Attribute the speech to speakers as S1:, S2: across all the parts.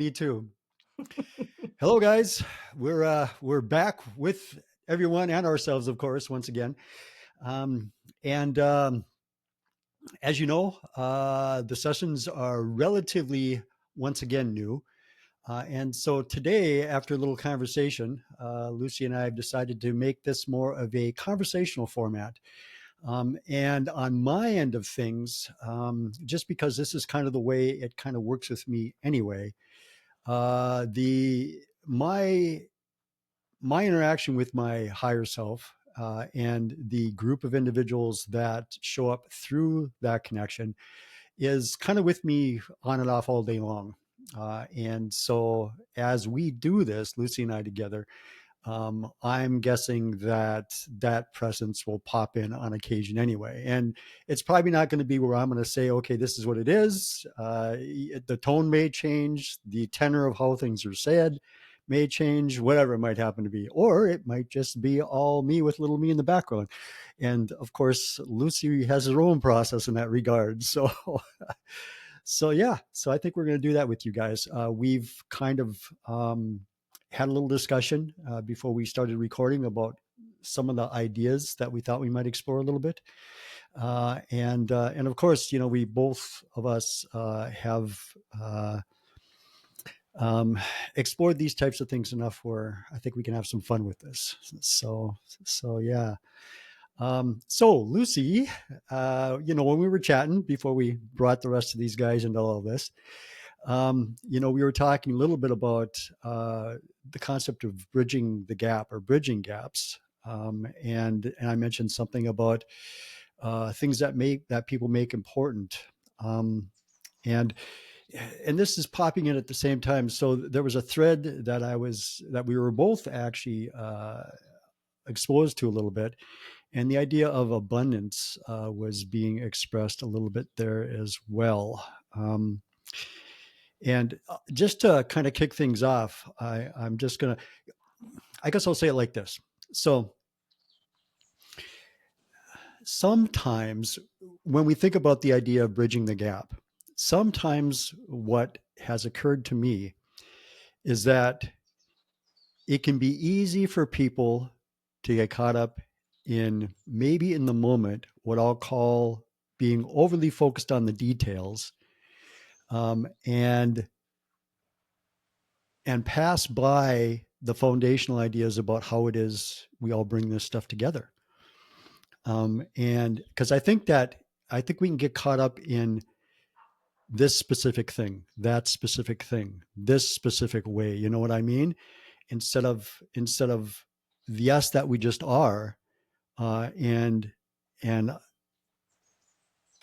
S1: Me too. Hello, guys. We're back with everyone and ourselves, of course, once again. And as you know, the sessions are relatively once again new. And so today, after a little conversation, Lucy and I have decided to make this more of a conversational format. And on my end of things, just because this is kind of the way it kind of works with me anyway, the my interaction with my higher self and the group of individuals that show up through that connection is kind of with me on and off all day long. And so as we do this, Lucy and I together, I'm guessing that that presence will pop in on occasion anyway. And it's probably not going to be where I'm going to say, okay, this is what it is. The tone may change, the tenor of how things are said may change, whatever it might happen to be. Or it might just be all me with little me in the background. And of course, Lucy has her own process in that regard. So, so yeah, so I think we're going to do that with you guys. We've kind of had a little discussion before we started recording about some of the ideas that we thought we might explore a little bit. And of course, we both of us have explored these types of things enough where I think we can have some fun with this. So yeah. So Lucy, when we were chatting before we brought the rest of these guys into all of this, we were talking a little bit about the concept of bridging the gap or bridging gaps. And I mentioned something about things that people make important. And this is popping in at the same time. So there was a thread that we were both actually exposed to a little bit. And the idea of abundance was being expressed a little bit there as well. And just to kind of kick things off, I guess I'll say it like this. So sometimes when we think about the idea of bridging the gap, sometimes what has occurred to me is that it can be easy for people to get caught up in maybe in the moment, what I'll call being overly focused on the details, and pass by the foundational ideas about how it is we all bring this stuff together. And because I think we can get caught up in this specific thing, that specific thing, this specific way. You know what I mean? Instead of the us that we just are, and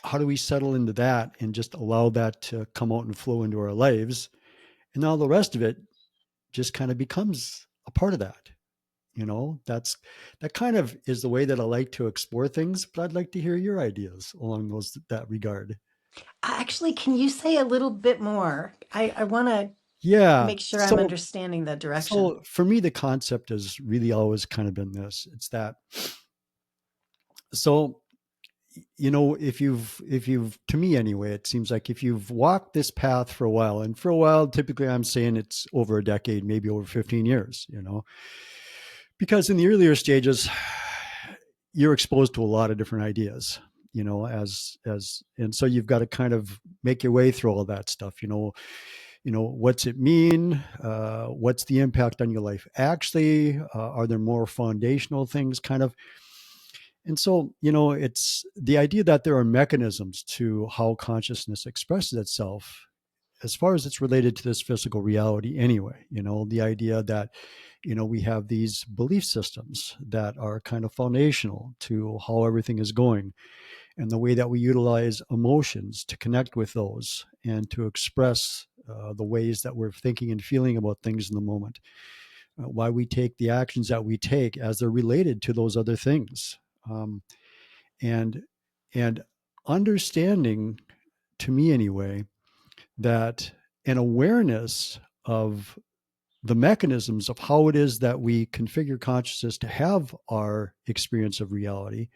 S1: how do we settle into that and just allow that to come out and flow into our lives, and all the rest of it just kind of becomes a part of that. That kind of is the way that I like to explore things, but I'd like to hear your ideas along that regard.
S2: Actually, can you say a little bit more? I want to
S1: Yeah.
S2: make sure I'm understanding the direction.
S1: So for me, the concept has really always kind of been this. It's that, so, if you've, to me anyway, it seems like if you've walked this path for a while, and for a while, typically I'm saying it's over a decade, maybe over 15 years, because in the earlier stages, you're exposed to a lot of different ideas, and so you've got to kind of make your way through all that stuff, what's it mean? What's the impact on your life? Actually, are there more foundational things kind of? And so, it's the idea that there are mechanisms to how consciousness expresses itself as far as it's related to this physical reality anyway. The idea that, we have these belief systems that are kind of foundational to how everything is going, and the way that we utilize emotions to connect with those and to express the ways that we're thinking and feeling about things in the moment. Why we take the actions that we take as they're related to those other things. Um, and and understanding, to me anyway, that an awareness of the mechanisms of how it is that we configure consciousness to have our experience of reality,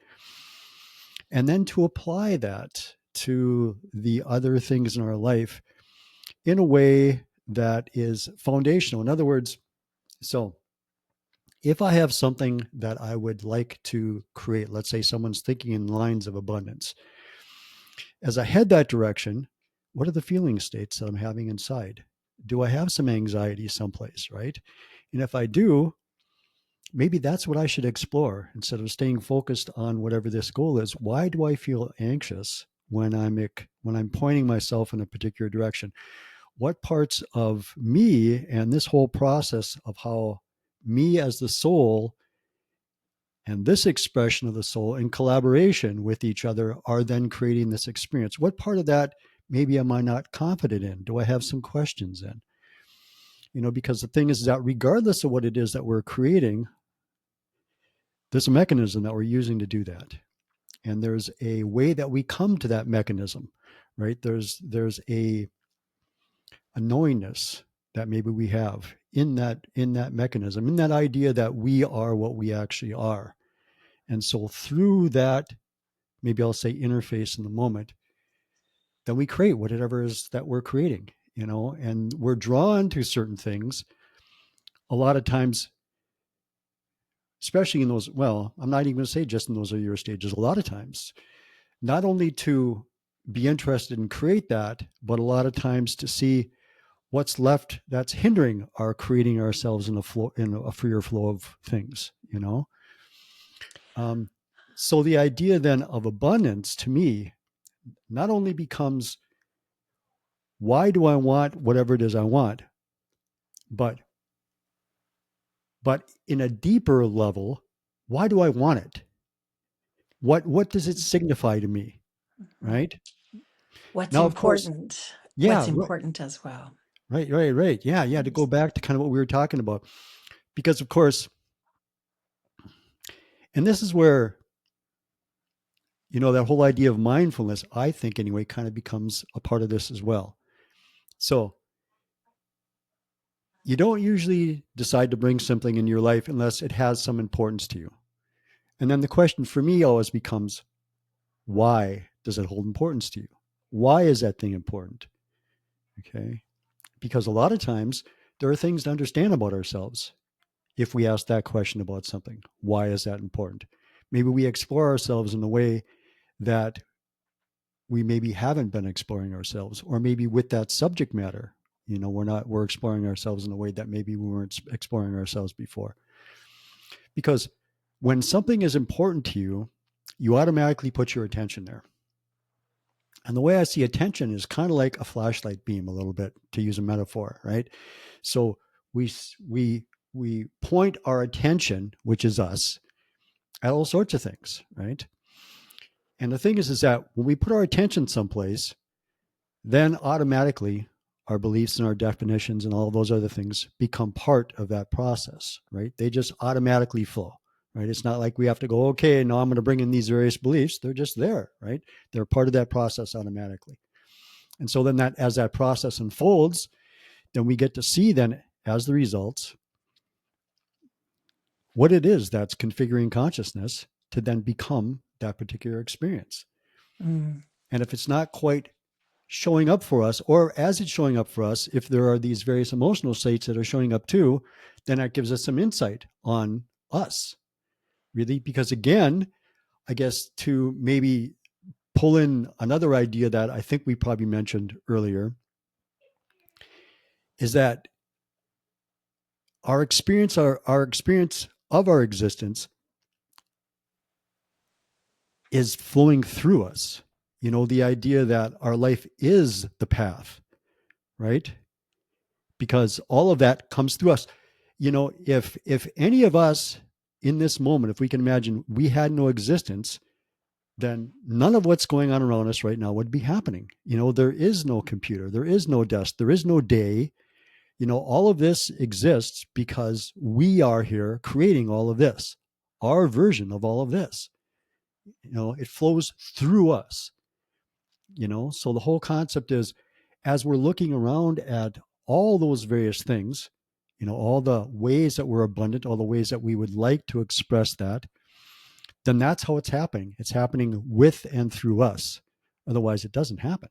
S1: and then to apply that to the other things in our life in a way that is foundational. In other words, so if I have something that I would like to create, let's say someone's thinking in lines of abundance, as I head that direction, what are the feeling states that I'm having inside? Do I have some anxiety someplace, right? And if I do, maybe that's what I should explore instead of staying focused on whatever this goal is. Why do I feel anxious when I'm pointing myself in a particular direction? What parts of me and this whole process of how me as the soul and this expression of the soul in collaboration with each other are then creating this experience? What part of that maybe am I not confident in? Do I have some questions in? Because the thing is that regardless of what it is that we're creating, there's a mechanism that we're using to do that. And there's a way that we come to that mechanism, right? There's a knowingness that maybe we have in that mechanism, in that idea that we are what we actually are. And so through that, maybe I'll say interface in the moment, then we create whatever it is that we're creating, and we're drawn to certain things a lot of times, especially in those, well, I'm not even going to say just in those earlier stages, a lot of times, not only to be interested and create that, but a lot of times to see what's left that's hindering our creating ourselves in a freer flow of things. Um, so the idea then of abundance to me not only becomes why do I want whatever it is I want, but in a deeper level, why do I want it? What does it signify to me? Right
S2: What's
S1: now, of course,
S2: important?
S1: yeah,
S2: What's important as well?
S1: right, yeah. To go back to kind of what we were talking about, because of course, and this is where that whole idea of mindfulness, I think anyway, kind of becomes a part of this as well. So you don't usually decide to bring something in your life unless it has some importance to you. And then the question for me always becomes, why does it hold importance to you? Why is that thing important? Okay. Because a lot of times there are things to understand about ourselves if we ask that question about something. Why is that important? Maybe we explore ourselves in a way that we maybe haven't been exploring ourselves, or maybe with that subject matter, we're exploring ourselves in a way that maybe we weren't exploring ourselves before. Because when something is important to you, you automatically put your attention there. And the way I see attention is kind of like a flashlight beam, a little bit, to use a metaphor, right? So we point our attention, which is us, at all sorts of things, right? And the thing is that when we put our attention someplace, then automatically our beliefs and our definitions and all of those other things become part of that process, right? They just automatically flow, right? It's not like we have to go, okay, now I'm going to bring in these various beliefs. They're just there, right? They're part of that process automatically. And so then as that process unfolds, then we get to see then as the results what it is that's configuring consciousness to then become that particular experience.
S2: Mm.
S1: And if it's not quite showing up for us, or as it's showing up for us, if there are these various emotional states that are showing up too, then that gives us some insight on us, really. Because again, I guess to maybe pull in another idea that I think we probably mentioned earlier is that our experience of our existence is flowing through us. The idea that our life is the path, right? Because all of that comes through us. If any of us in this moment, if we can imagine we had no existence, then none of what's going on around us right now would be happening. There is no computer, there is no desk, there is no day. All of this exists because we are here creating all of this, our version of all of this. It flows through us. So the whole concept is, as we're looking around at all those various things, all the ways that we're abundant, all the ways that we would like to express that, then that's how it's happening. It's happening with and through us. Otherwise, it doesn't happen.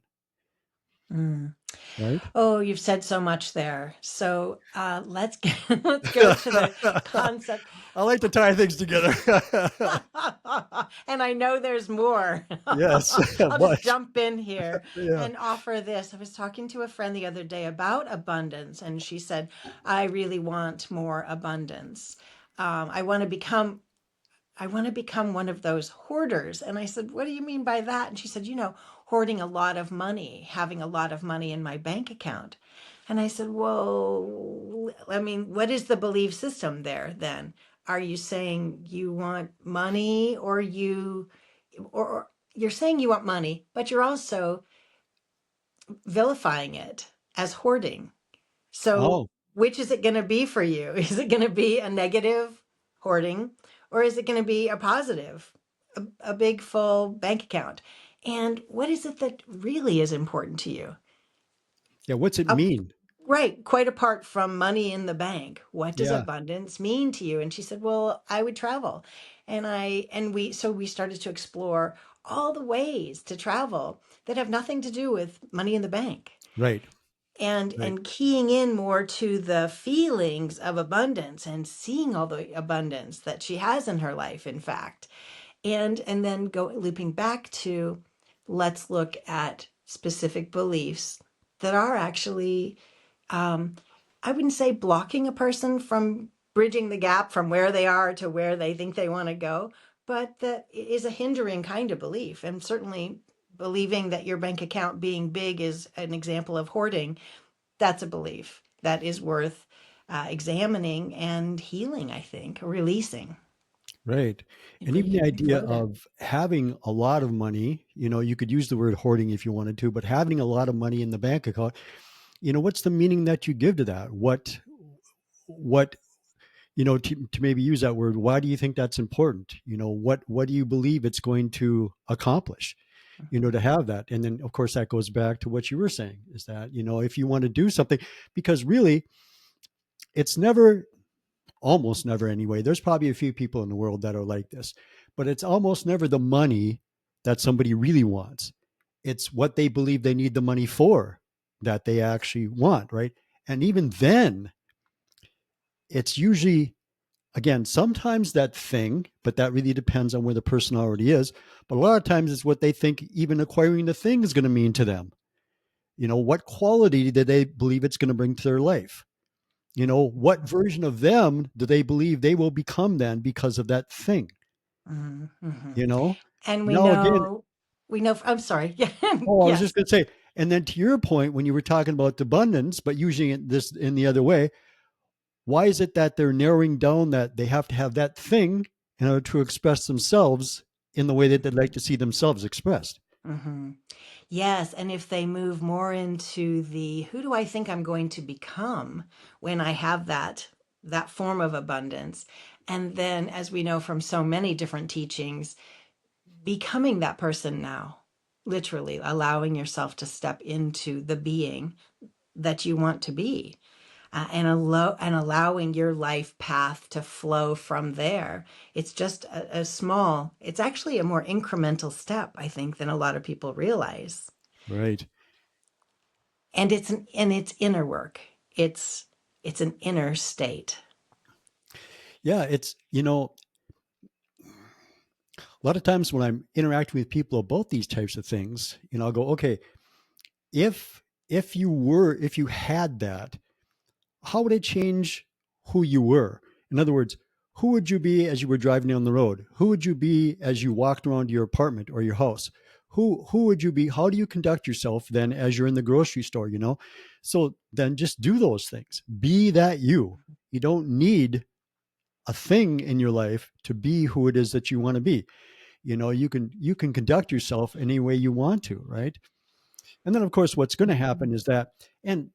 S2: Mm.
S1: right?
S2: Oh, you've said so much there. So let's let's go to the concept.
S1: I like to tie things together.
S2: And I know there's more.
S1: Yes,
S2: I'll just
S1: much.
S2: jump in here
S1: Yeah.
S2: and offer this. I was talking to a friend the other day about abundance, and she said, I really want more abundance. I want to become one of those hoarders. And I said, what do you mean by that? And she said, hoarding a lot of money, having a lot of money in my bank account. And I said, well, I mean, what is the belief system there then? Are you saying you want money, or you're saying you want money, but you're also vilifying it as hoarding? So,
S1: Oh,
S2: which is it going to be for you? Is it going to be a negative hoarding, or is it going to be a positive, a big full bank account? And what is it that really is important to you?
S1: yeah. What's it
S2: Up,
S1: mean?
S2: right, quite apart from money in the bank. What does
S1: Yeah,
S2: abundance mean to you? And she said, "Well, I would travel." And we started to explore all the ways to travel that have nothing to do with money in the bank,
S1: right,
S2: and
S1: right,
S2: and keying in more to the feelings of abundance and seeing all the abundance that she has in her life, in fact, and then go looping back to, let's look at specific beliefs that are actually, um, I wouldn't say blocking a person from bridging the gap from where they are to where they think they want to go, but that is a hindering kind of belief. And certainly believing that your bank account being big is an example of hoarding. That's a belief that is worth examining and healing, I think, releasing.
S1: right. And even the
S2: We
S1: idea
S2: flow there.
S1: of having a lot of money, you could use the word hoarding if you wanted to, but having a lot of money in the bank account, what's the meaning that you give to that? What to maybe use that word, why do you think that's important? What do you believe it's going to accomplish,
S2: Mhm.
S1: to have that? And then of course that goes back to what you were saying, is that if you want to do something, because really it's never, almost never anyway, there's probably a few people in the world that are like this, but it's almost never the money that somebody really wants. It's what they believe they need the money for that they actually want, right? And even then, it's usually, again, sometimes that thing, but that really depends on where the person already is. But a lot of times it's what they think even acquiring the thing is going to mean to them. What quality do they believe it's going to bring to their life? What version of them do they believe they will become then because of that thing?
S2: Mhm, mhm.
S1: You know,
S2: And
S1: now again,
S2: I'm sorry.
S1: oh, I was just
S2: Yes.
S1: going to say, and then to your point, when you were talking about abundance, but using it this in the other way, why is it that they're narrowing down that they have to have that thing in order to express themselves in the way that they'd like to see themselves expressed?
S2: Hmm. Yes, and if they move more into the who do I think I'm going to become when I have that form of abundance, and then, as we know from so many different teachings, becoming that person now, literally allowing yourself to step into the being that you want to be, and allowing your life path to flow from there. It's just it's actually a more incremental step, I think, than a lot of people realize.
S1: Right.
S2: And it's inner work. It's an inner state.
S1: Yeah. A lot of times when I'm interacting with people about these types of things, I'll go, okay, if you had that, how would it change who you were? In other words, who would you be as you were driving down the road? Who would you be as you walked around your apartment or your house? Who would you be? How do you conduct yourself then as you're in the grocery store? So then just do those things. Be that you. You don't need a thing in your life to be who it is that you want to be. You can conduct yourself any way you want to, right? And then of course what's going to happen and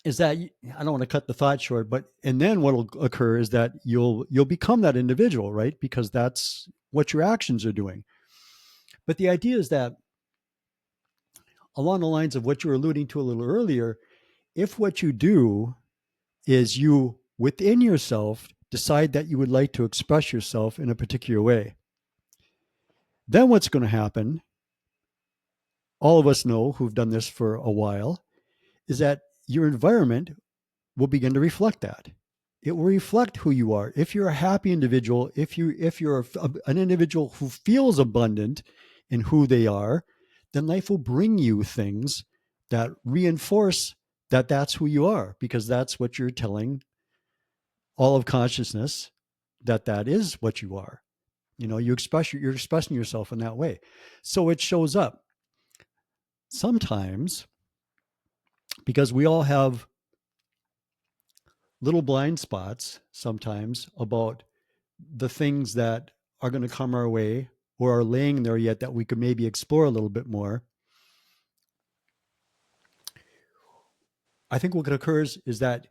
S1: is that I don't want to cut the thought short, but and then what will occur is that you'll become that individual, right? Because that's what your actions are doing. But the idea is that along the lines of what you were alluding to a little earlier, if what you do is you within yourself decide that you would like to express yourself in a particular way, then what's going to happen all of us know who've done this for a while, is that your environment will begin to reflect that. It will reflect who you are. If you're a happy individual, if you're an individual who feels abundant in who they are, then life will bring you things that reinforce that that's who you are, because that's what you're telling all of consciousness, that that is what you are. You're expressing yourself in that way. So it shows up sometimes because we all have little blind spots sometimes about the things that are going to come our way or are laying there yet that we could maybe explore a little bit more. I think what occurs is that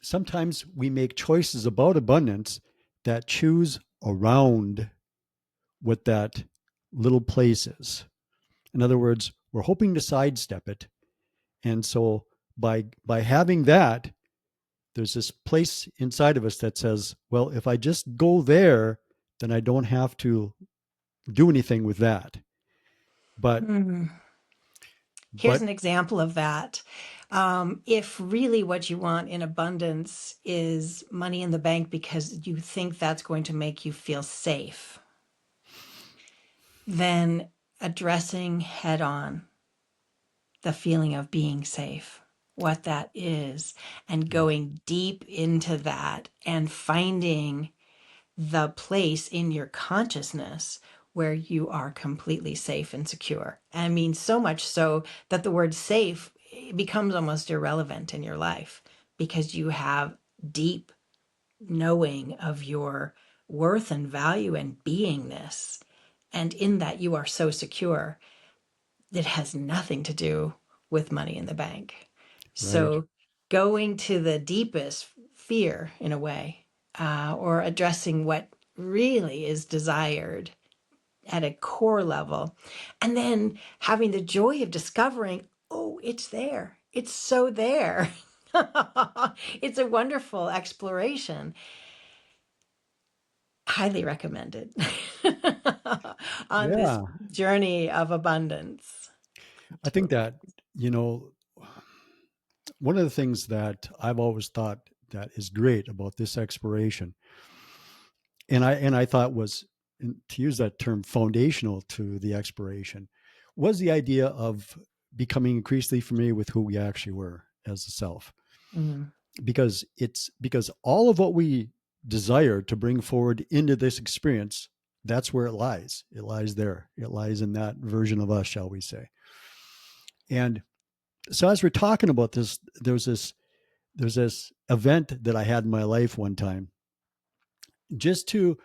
S1: sometimes we make choices about abundance that choose around what that little place is. In other words, we're hoping to sidestep it. And so by having that, there's this place inside of us that says, well, if I just go there, then I don't have to do anything with that. But
S2: Hmm. Here's
S1: but
S2: an example of that. If really what you want in abundance is money in the bank because you think that's going to make you feel safe, then addressing head on the feeling of being safe, what that is, and going deep into that and finding the place in your consciousness where you are completely safe and secure. I mean, so much so that the word safe becomes almost irrelevant in your life because you have deep knowing of your worth and value and beingness. And in that, you are so secure that has nothing to do with money in the bank.
S1: right,
S2: So, going to the deepest fear in a way, or addressing what really is desired at a core level, and then having the joy of discovering, oh, it's there. It's so there. It's a wonderful exploration. Highly recommended on this
S1: yeah,
S2: journey of abundance.
S1: I think that you know one of the things that I've always thought that is great about this exploration, and I thought was, to use that term, foundational to the exploration, was the idea of becoming increasingly familiar with who we actually were as a self.
S2: Mm.
S1: Because all of what we desire to bring forward into this experience, that's where it lies. It lies there. It lies in that version of us, shall we say. And so as we're talking about this, there's this event that I had in my life one time, just to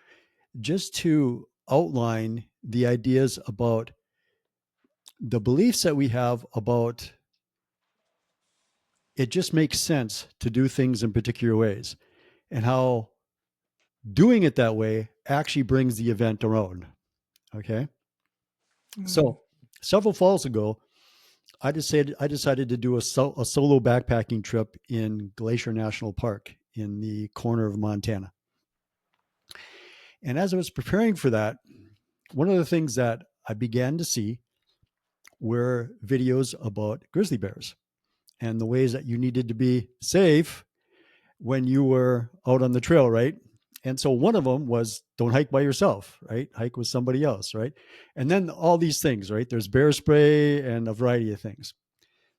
S1: just to outline the ideas about the beliefs that we have about it just makes sense to do things in particular ways, and how doing it that way actually brings the event around. Okay.
S2: Mm.
S1: So several falls ago, I decided to do a solo backpacking trip in Glacier National Park in the corner of Montana. And as I was preparing for that, one of the things that I began to see were videos about grizzly bears and the ways that you needed to be safe when you were out on the trail, right? And so one of them was don't hike by yourself, right? Hike with somebody else, right? And then all these things, right? There's bear spray and a variety of things.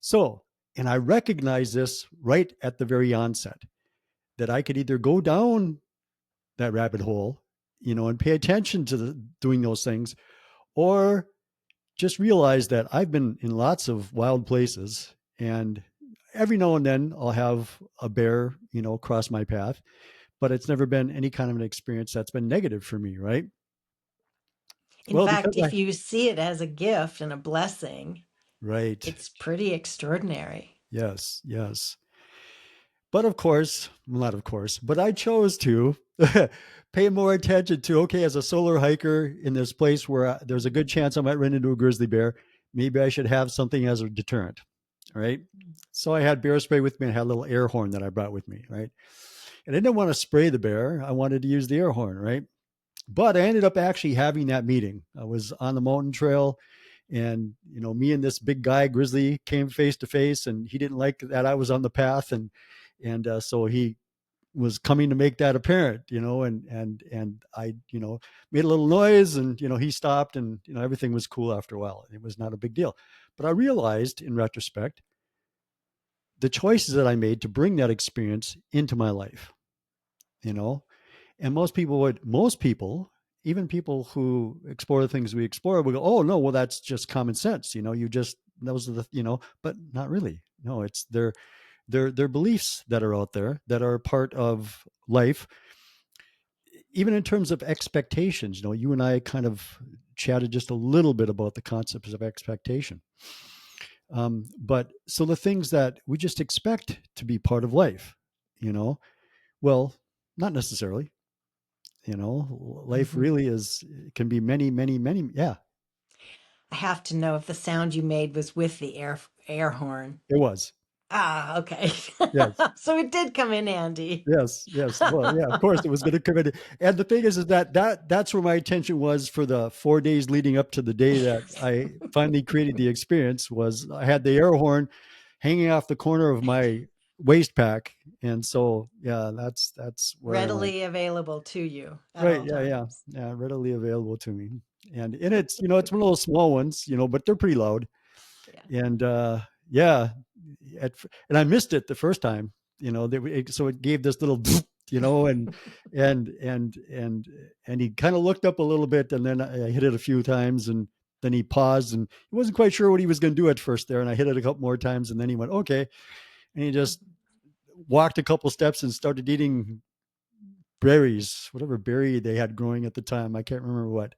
S1: So, and I recognized this right at the very onset, that I could either go down that rabbit hole, and pay attention to doing those things, or just realize that I've been in lots of wild places, and every now and then I'll have a bear, cross my path, but it's never been any kind of an experience that's been negative for me, right?
S2: In
S1: Well,
S2: fact,
S1: because
S2: if you see it as a gift and a blessing,
S1: right.
S2: it's pretty extraordinary.
S1: Yes, yes. But of course, well, not of course, but I chose to pay more attention to, okay, as a solo hiker in this place where there's a good chance I might run into a grizzly bear, maybe I should have something as a deterrent, right? So I had bear spray with me and had a little air horn that I brought with me, right? And I didn't want to spray the bear. I wanted to use the air horn, right? But I ended up actually having that meeting. I was on the mountain trail, And me and this big guy grizzly came face to face, and he didn't like that I was on the path, and so he was coming to make that apparent, and I, made a little noise, and he stopped, and everything was cool after a while. It was not a big deal. But I realized in retrospect the choices that I made to bring that experience into my life, you know, and most people, even people who explore the things we explore, will go, oh no, well, that's just common sense. You just, those are the, but not really. No, it's their beliefs that are out there that are part of life, even in terms of expectations. You and I kind of chatted just a little bit about the concepts of expectation. But so the things that we just expect to be part of life, you know, well, not necessarily. Life
S2: Mhm.
S1: really is, can be many, many, many. Yeah,
S2: I have to know if the sound you made was with the air horn.
S1: it was.
S2: Ah, okay.
S1: Yes.
S2: So it did come in handy.
S1: Yes, yes. Well, yeah, of course it was going to come in. And the thing is that's where my attention was for the 4 days leading up to the day that I finally created the experience. Was I had the air horn hanging off the corner of my waist pack, and so yeah, that's where I went.
S2: Readily available to you at
S1: Right?
S2: all
S1: Yeah, yeah,
S2: times.
S1: yeah. Readily available to me, and it's it's one of those small ones, but they're pretty loud.
S2: Yeah.
S1: And yeah, and I missed it the first time. So it gave this little, and and and and and he kind of looked up a little bit, and then I hit it a few times, and then he paused, and he wasn't quite sure what he was going to do at first there, and I hit it a couple more times, and then he went okay, and he just walked a couple steps and started eating berries, whatever berry they had growing at the time. I can't remember what.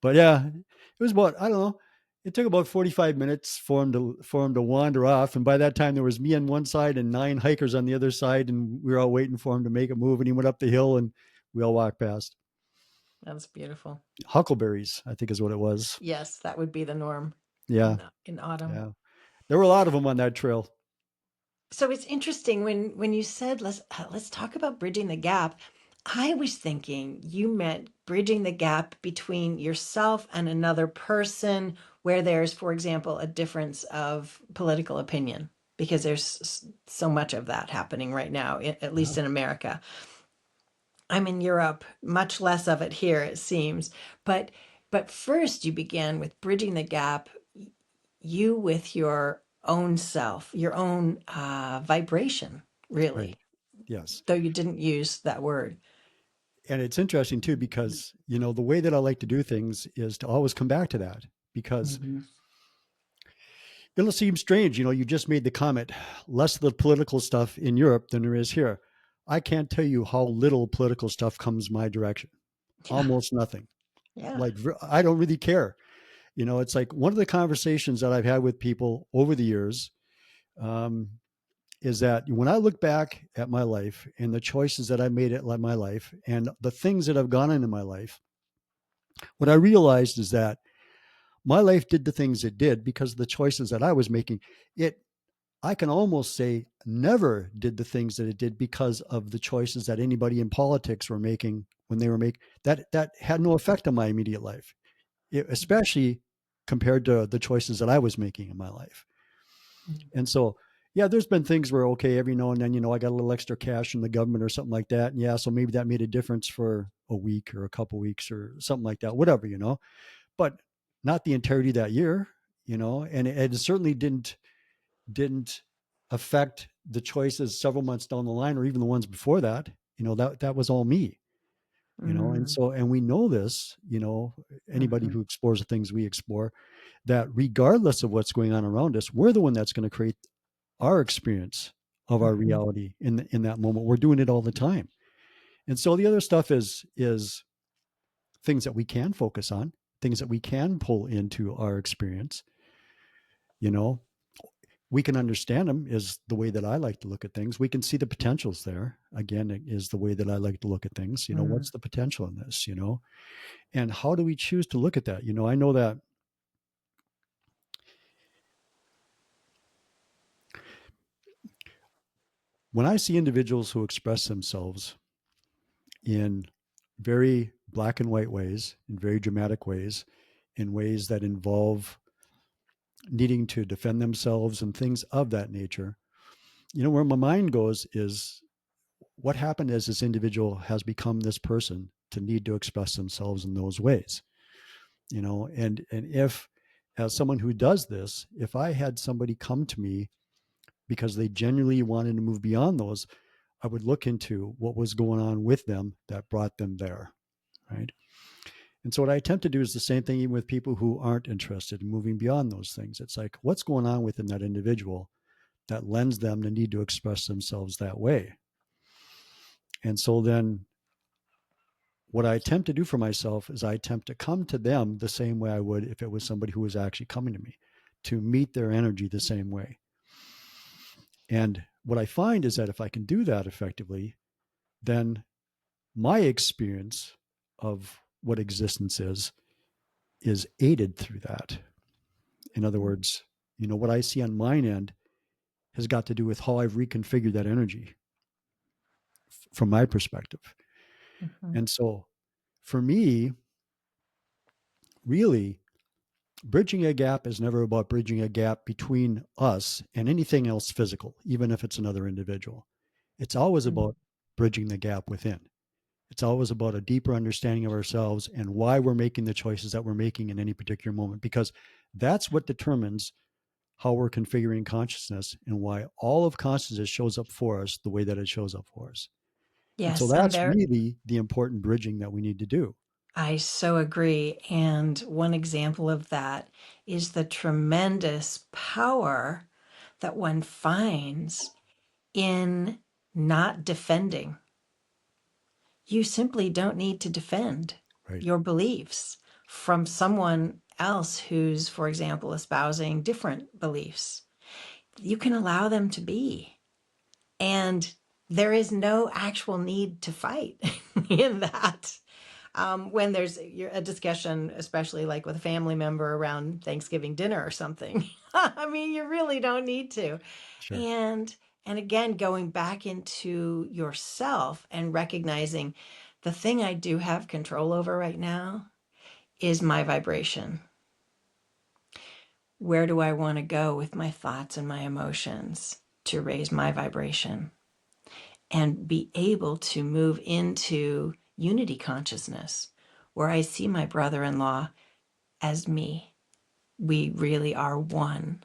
S1: But yeah, it was about, I don't know. It took about 45 minutes for him to wander off, and by that time there was me on one side and 9 hikers on the other side, and we were all waiting for him to make a move. And he went up the hill, and we all walked past.
S2: That's beautiful.
S1: Huckleberries, I think, is what it was.
S2: Yes, that would be the norm
S1: Yeah,
S2: in autumn.
S1: yeah. There were a lot of them on that trail.
S2: So it's interesting when you said let's talk about bridging the gap. I was thinking you meant bridging the gap between yourself and another person where there's, for example, a difference of political opinion, because there's so much of that happening right now, at
S1: Uh-huh.
S2: least in America. I'm in Europe, much less of it here, it seems. But first you began with bridging the gap, you with your own self, your own vibration,
S1: Right.
S2: really,
S1: Yes.
S2: though you didn't use that word.
S1: And it's interesting too, because, the way that I like to do things is to always come back to that, because
S2: Mm-hmm.
S1: it'll seem strange. You just made the comment, less of the political stuff in Europe than there is here. I can't tell you how little political stuff comes my direction.
S2: Yeah,
S1: Almost nothing.
S2: yeah.
S1: Like, I don't really care. It's like one of the conversations that I've had with people over the years, um, is that when I look back at my life and the choices that I made at my life and the things that have gone into my life, what I realized is that my life did the things it did because of the choices that I was making. It I can almost say never did the things that it did because of the choices that anybody in politics were making when they were making that had no effect on my immediate life, especially compared to the choices that I was making in my life. And so, yeah, there's been things where, okay, every now and then, I got a little extra cash from the government or something like that. And yeah, so maybe that made a difference for a week or a couple weeks or something like that, whatever, but not the entirety of that year, and it certainly didn't affect the choices several months down the line or even the ones before that. That was all me. And
S2: Mm-hmm.
S1: so, and we know this, anybody who explores the things we explore, that regardless of what's going on around us, we're the one that's going to create our experience of our
S2: Mm-hmm.
S1: reality in that moment. We're doing it all the time. And so the other stuff is things that we can focus on, things that we can pull into our experience. you know we can understand them, is the way that I like to look at things. We can see the potentials there. Again, it is the way that I like to look at things.
S2: Mm-hmm.
S1: What's the potential in this, and how do we choose to look at that? I know that when I see individuals who express themselves in very black and white ways, in very dramatic ways, in ways that involve needing to defend themselves and things of that nature, where my mind goes is what happened as this individual has become this person to need to express themselves in those ways, and if, as someone who does this, if I had somebody come to me because they genuinely wanted to move beyond those, I would look into what was going on with them that brought them there, right? And so what I attempt to do is the same thing even with people who aren't interested in moving beyond those things. It's like, what's going on within that individual that lends them the need to express themselves that way? And so then what I attempt to do for myself is I attempt to come to them the same way I would if it was somebody who was actually coming to me, to meet their energy the same way. And what I find is that if I can do that effectively, then my experience of what existence is aided through that. In other words, what I see on mine end has got to do with how I've reconfigured that energy from my perspective.
S2: Mhm.
S1: And so for me, really, bridging a gap is never about bridging a gap between us and anything else physical, even if it's another individual. It's always
S2: Mhm.
S1: about bridging the gap within. It's always about a deeper understanding of ourselves and why we're making the choices that we're making in any particular moment, because that's what determines how we're configuring consciousness and why all of consciousness shows up for us the way that it shows up for us. And so
S2: Yes, and
S1: that's
S2: there
S1: really the important bridging that we need to do.
S2: I so agree. And one example of that is the tremendous power that one finds in not defending. You simply don't need to defend
S1: Right.
S2: your beliefs from someone else who's, for example, espousing different beliefs. You can allow them to be. And there is no actual need to fight in that. When there's a discussion, especially like with a family member around Thanksgiving dinner or something. I mean, you really don't need to.
S1: Sure.
S2: And and again, going back into yourself and recognizing the thing I do have control over right now is my vibration. Where do I want to go with my thoughts and my emotions to raise my vibration and be able to move into unity consciousness, where I see my brother in law as me. We really are one.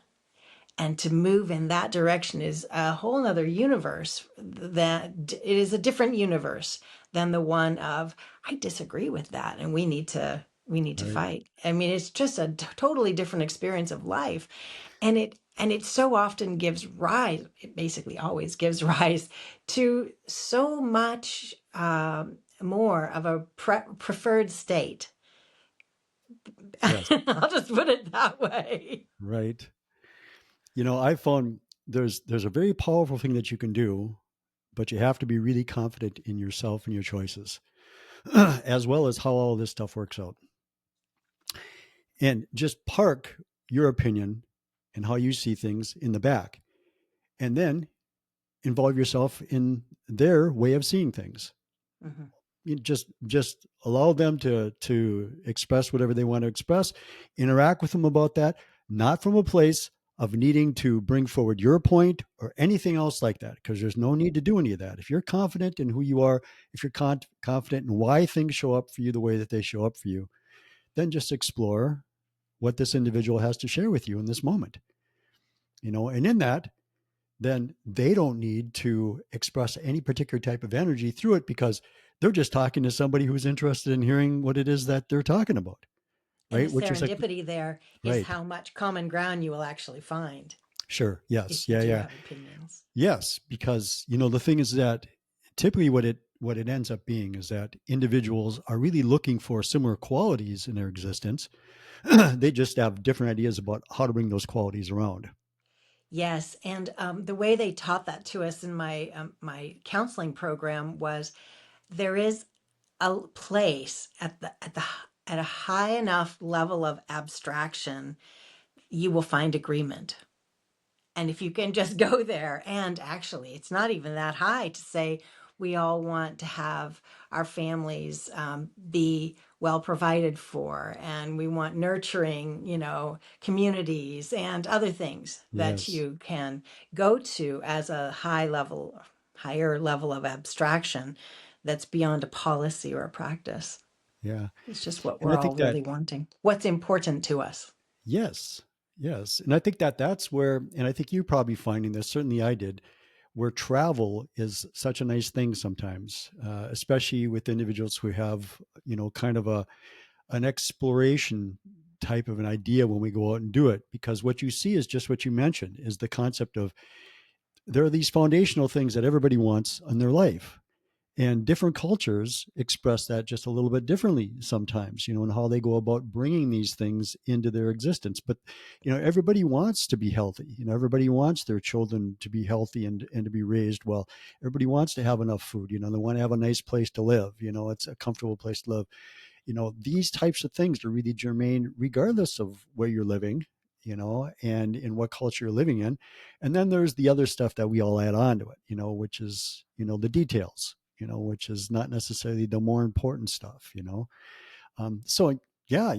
S2: And to move in that direction is a whole nother universe. That it is a different universe than the one of I disagree with that and we need to
S1: Right.
S2: fight. I mean, it's just a totally different experience of life. And it so often gives rise, it basically always gives rise to so much more of a preferred state.
S1: Yes.
S2: I'll just put it that way.
S1: Right. I found there's a very powerful thing that you can do, but you have to be really confident in yourself and your choices, as well as how all this stuff works out. And just park your opinion and how you see things in the back, and then involve yourself in their way of seeing things.
S2: Mhm.
S1: You just allow them to express whatever they want to express, interact with them about that, not from a place of needing to bring forward your point or anything else like that, because there's no need to do any of that. If you're confident in who you are, if you're confident in why things show up for you the way that they show up for you, then just explore what this individual has to share with you in this moment. And in that, then they don't need to express any particular type of energy through it, because they're just talking to somebody who's interested in hearing what it is that they're talking about,
S2: And the
S1: right? Which is like,
S2: serendipity there is
S1: right.
S2: how much common ground you will actually find
S1: Sure. Yes.
S2: if you
S1: Yeah.
S2: do
S1: Yeah.
S2: have opinions.
S1: Yes. Because, the thing is that typically what it ends up being is that individuals are really looking for similar qualities in their existence. They just have different ideas about how to bring those qualities around.
S2: Yes, and the way they taught that to us in my counseling program was there is a place at a high enough level of abstraction, you will find agreement. And if you can just go there, and actually, it's not even that high to say we all want to have our families be well provided for, and we want nurturing, communities and other things that
S1: Yes.
S2: you can go to as a higher level of abstraction that's beyond a policy or a practice.
S1: Yeah.
S2: It's just what
S1: And
S2: we're
S1: I
S2: all
S1: think that,
S2: really wanting, what's important to us.
S1: yes, yes. And I think that that's where, and I think you're probably finding this, certainly I did, where travel is such a nice thing sometimes, especially with individuals who have, kind of an exploration type of an idea when we go out and do it. Because what you see is just what you mentioned, is the concept of there are these foundational things that everybody wants in their life. And different cultures express that just a little bit differently sometimes, and how they go about bringing these things into their existence. But everybody wants to be healthy. Everybody wants their children to be healthy and to be raised well. Everybody wants to have enough food. They want to have a nice place to live. It's a comfortable place to live. These types of things are really germane regardless of where you're living, and in what culture you're living in. And then there's the other stuff that we all add on to it, which is, the details, which is not necessarily the more important stuff. So yeah,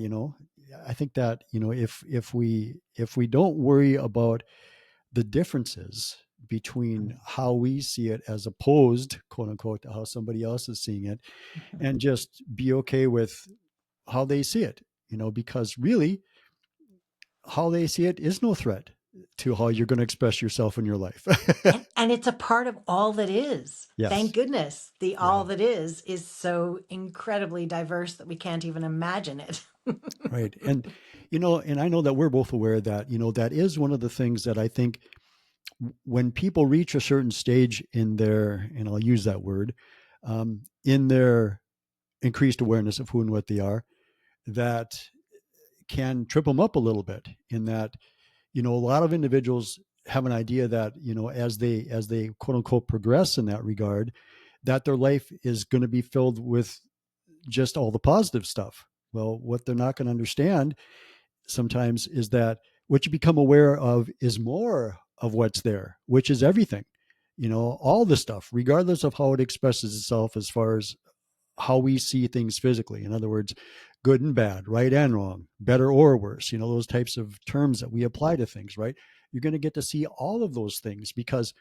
S1: I think that, if we don't worry about the differences between how we see it as opposed, quote unquote, to how somebody else is seeing it, and just be okay with how they see it, because really how they see it is no threat to how you're going to express yourself in your life.
S2: And it's a part of all that is. Thank
S1: Yes.
S2: goodness the all
S1: Yeah.
S2: that is so incredibly diverse that we can't even imagine it.
S1: Right. And I know that we're both aware that, that is one of the things that I think when people reach a certain stage in their, and I'll use that word, in their increased awareness of who and what they are, that can trip them up a little bit in that, a lot of individuals have an idea that, as they quote unquote progress in that regard, that their life is going to be filled with just all the positive stuff. Well, what they're not going to understand sometimes is that what you become aware of is more of what's there, which is everything, all the stuff, regardless of how it expresses itself as far as how we see things physically. In other words, good and bad, right and wrong, better or worse, those types of terms that we apply to things, right? You're going to get to see all of those things because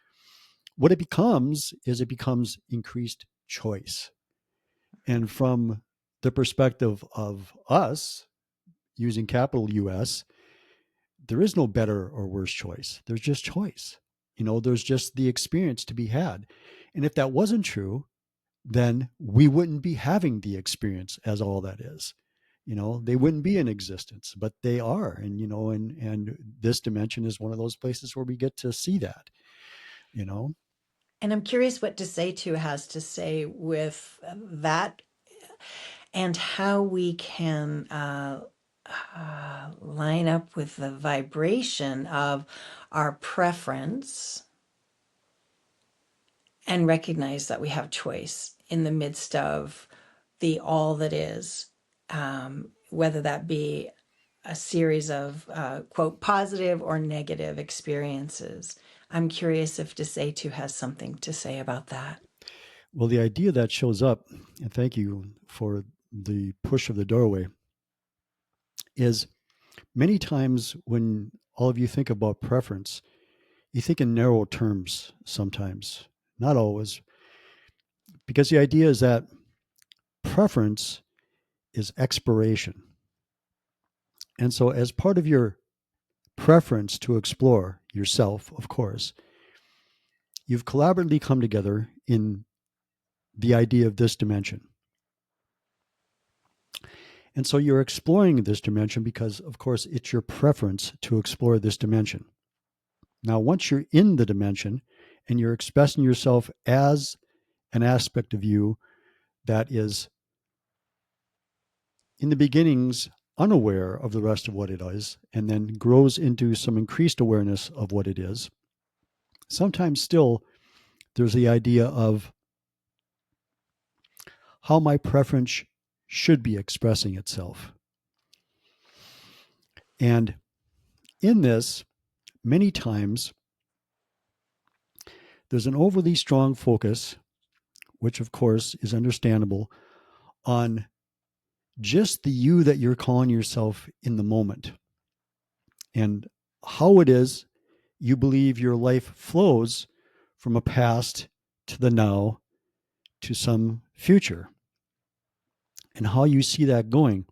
S1: what it becomes is it becomes increased choice. And from the perspective of us, using capital US, there is no better or worse choice. There's just choice. There's just the experience to be had. And if that wasn't true, then we wouldn't be having the experience as all that is. They wouldn't be in existence, but they are. And this dimension is one of those places where we get to see that, you know?
S2: And I'm curious what Dsetu has to say with that and how we can line up with the vibration of our preference and recognize that we have choice in the midst of the all that is, whether that be a series of quote positive or negative experiences. I'm curious if Dsetu has something to say about that.
S1: Well, the idea that shows up, and thank you for the push of the doorway, is many times when all of you think about preference, you think in narrow terms sometimes, not always, because the idea is that preference is expiration. And so, as part of your preference to explore yourself, of course, you've collaboratively come together in the idea of this dimension. And so you're exploring this dimension because, of course, it's your preference to explore this dimension. Now, once you're in the dimension and you're expressing yourself as an aspect of you that is, in the beginnings, unaware of the rest of what it is, and then grows into some increased awareness of what it is, sometimes still there's the idea of how my preference should be expressing itself. And in this, many times, there's an overly strong focus, which of course is understandable, on just the you that you're calling yourself in the moment, and how it is you believe your life flows from a past to the now to some future, and how you see that going.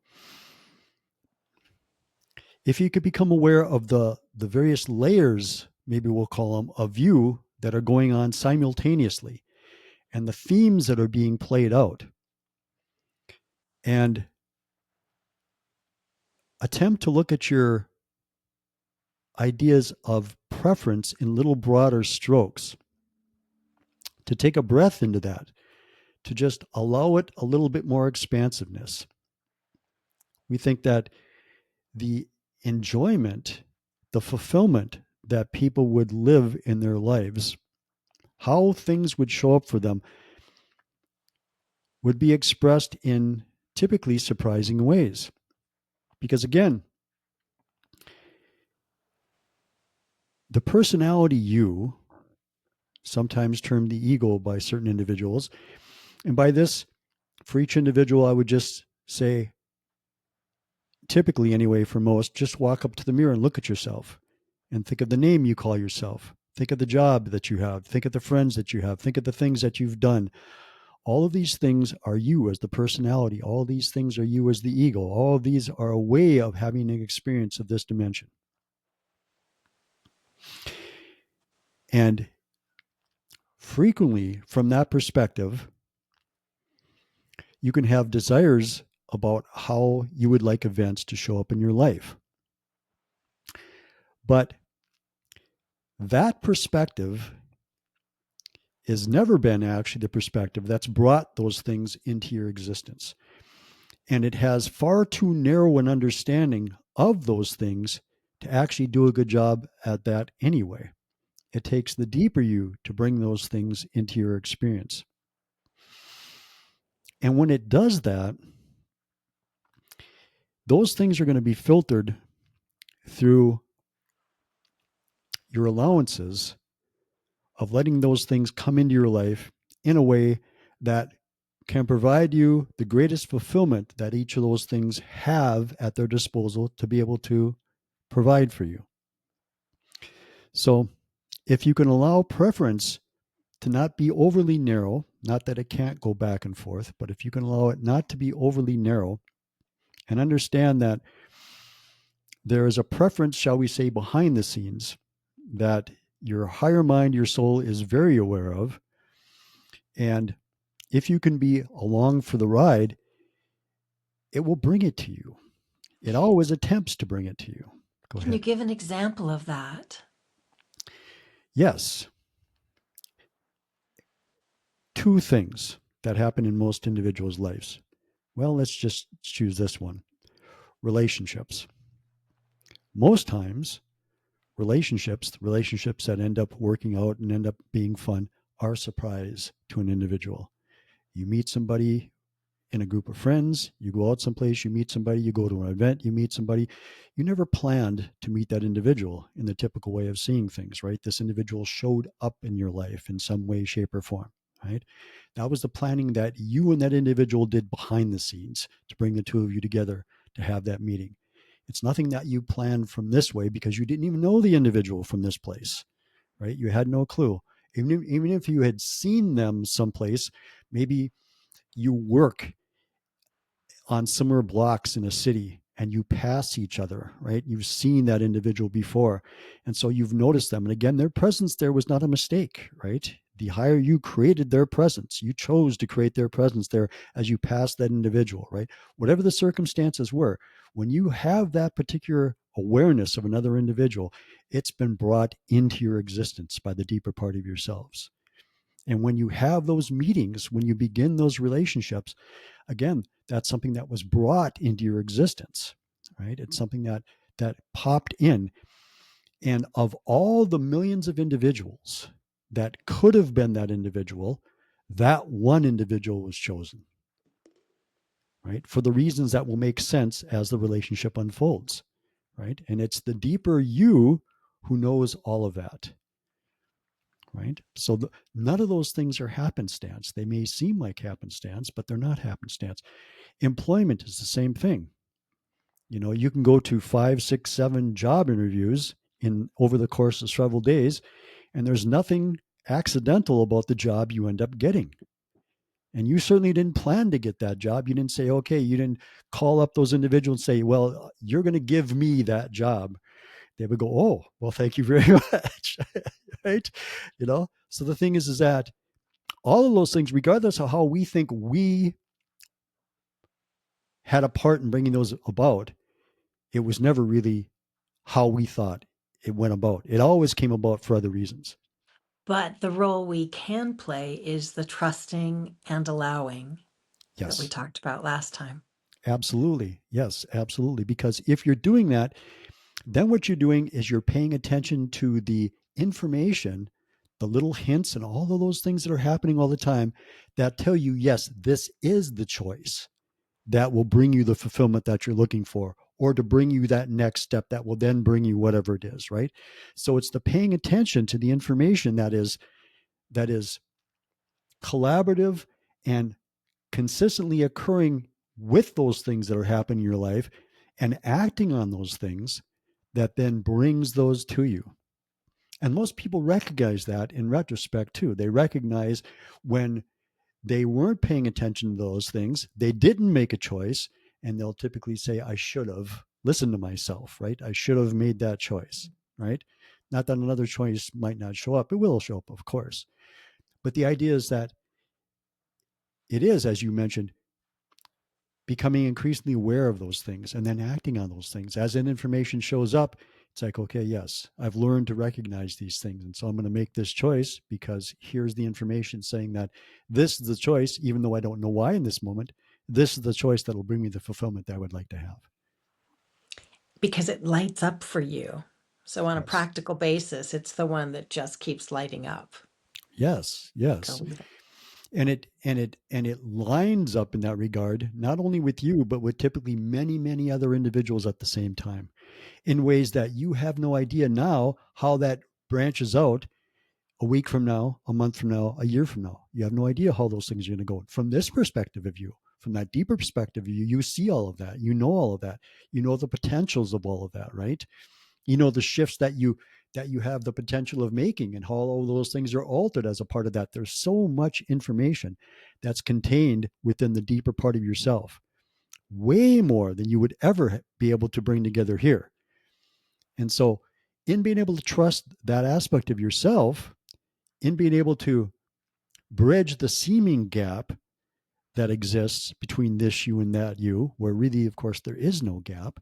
S1: If you could become aware of the various layers, maybe we'll call them, of you that are going on simultaneously, and the themes that are being played out, and attempt to look at your ideas of preference in little broader strokes, to take a breath into that, to just allow it a little bit more expansiveness. We think that the enjoyment, the fulfillment that people would live in their lives, how things would show up for them, would be expressed in typically surprising ways. Because again, the personality you, sometimes termed the ego by certain individuals, and by this, for each individual, I would just say, typically anyway, for most, just walk up to the mirror and look at yourself and think of the name you call yourself. Think of the job that you have. Think of the friends that you have. Think of the things that you've done. All of these things are you as the personality. All of these things are you as the ego. All of these are a way of having an experience of this dimension. And frequently, from that perspective, you can have desires about how you would like events to show up in your life. But that perspective has never been actually the perspective that's brought those things into your existence. And it has far too narrow an understanding of those things to actually do a good job at that anyway. It takes the deeper you to bring those things into your experience. And when it does that, those things are going to be filtered through your allowances of letting those things come into your life in a way that can provide you the greatest fulfillment that each of those things have at their disposal to be able to provide for you. So, if you can allow preference to not be overly narrow, not that it can't go back and forth, but if you can allow it not to be overly narrow and understand that there is a preference, shall we say, behind the scenes that your higher mind, your soul is very aware of. And if you can be along for the ride, it will bring it to you. It always attempts to bring it to you. Go
S2: Can you
S1: ahead.
S2: give an example of that?
S1: Yes. Two things that happen in most individuals' lives. Well, let's just choose this one. Relationships. Most times, relationships that end up working out and end up being fun, are a surprise to an individual. You meet somebody in a group of friends, you go out someplace, you meet somebody, you go to an event, you meet somebody. You never planned to meet that individual in the typical way of seeing things, right? This individual showed up in your life in some way, shape, or form, right? That was the planning that you and that individual did behind the scenes to bring the two of you together to have that meeting. It's nothing that you planned from this way because you didn't even know the individual from this place, right? You had no clue. Even if you had seen them someplace, maybe you work on similar blocks in a city and you pass each other, right? You've seen that individual before. And so you've noticed them. And again, their presence there was not a mistake, right? The higher you created their presence, you chose to create their presence there as you passed that individual, right? Whatever the circumstances were, when you have that particular awareness of another individual, it's been brought into your existence by the deeper part of yourselves. And when you have those meetings, when you begin those relationships, again, that's something that was brought into your existence, right? It's something that popped in. And of all the millions of individuals that could have been that individual, that one individual was chosen, right? For the reasons that will make sense as the relationship unfolds, right? And it's the deeper you who knows all of that. right? So none of those things are happenstance. They may seem like happenstance, but they're not happenstance. Employment is the same thing. You know, you can go to 5, 6, 7 job interviews in over the course of several days, and there's nothing accidental about the job you end up getting. And you certainly didn't plan to get that job. You didn't say, okay, you didn't call up those individuals and say, well, you're going to give me that job. They would go, oh, well, thank you very much. Right? You know, so the thing is that all of those things, regardless of how we think we had a part in bringing those about, it was never really how we thought it went about. It always came about for other reasons.
S2: But the role we can play is the trusting and allowing that we
S1: Yes,
S2: talked about last time.
S1: absolutely. Yes, absolutely. Because if you're doing that, then what you're doing is you're paying attention to the information, the little hints, and all of those things that are happening all the time that tell you, yes, this is the choice that will bring you the fulfillment that you're looking for, or to bring you that next step that will then bring you whatever it is, right? So it's the paying attention to the information that is collaborative and consistently occurring with those things that are happening in your life and acting on those things that then brings those to you. And most people recognize that in retrospect too. They recognize when they weren't paying attention to those things, they didn't make a choice, and they'll typically say, I should have listened to myself, right? I should have made that choice, right? Not that another choice might not show up, it will show up, of course. But the idea is that it is, as you mentioned, becoming increasingly aware of those things and then acting on those things. As that information shows up, it's like, okay, yes, I've learned to recognize these things. And so I'm going to make this choice because here's the information saying that this is the choice, even though I don't know why in this moment, this is the choice that will bring me the fulfillment that I would like to have.
S2: Because it lights up for you. So, on a
S1: Yes.
S2: practical basis, it's the one that just keeps lighting up.
S1: Yes.
S2: Go
S1: Yes.
S2: with it.
S1: And it lines up in that regard, not only with you, but with typically many, many other individuals at the same time in ways that you have no idea now how that branches out a week from now, a month from now, a year from now. You have no idea how those things are going to go. From this perspective of you, from that deeper perspective of you, you see all of that. You know all of that. You know the potentials of all of that, right? You know the shifts that you have the potential of making and how all those things are altered as a part of that. There's so much information that's contained within the deeper part of yourself, way more than you would ever be able to bring together here. And so, in being able to trust that aspect of yourself, in being able to bridge the seeming gap that exists between this you and that you, where really, of course, there is no gap,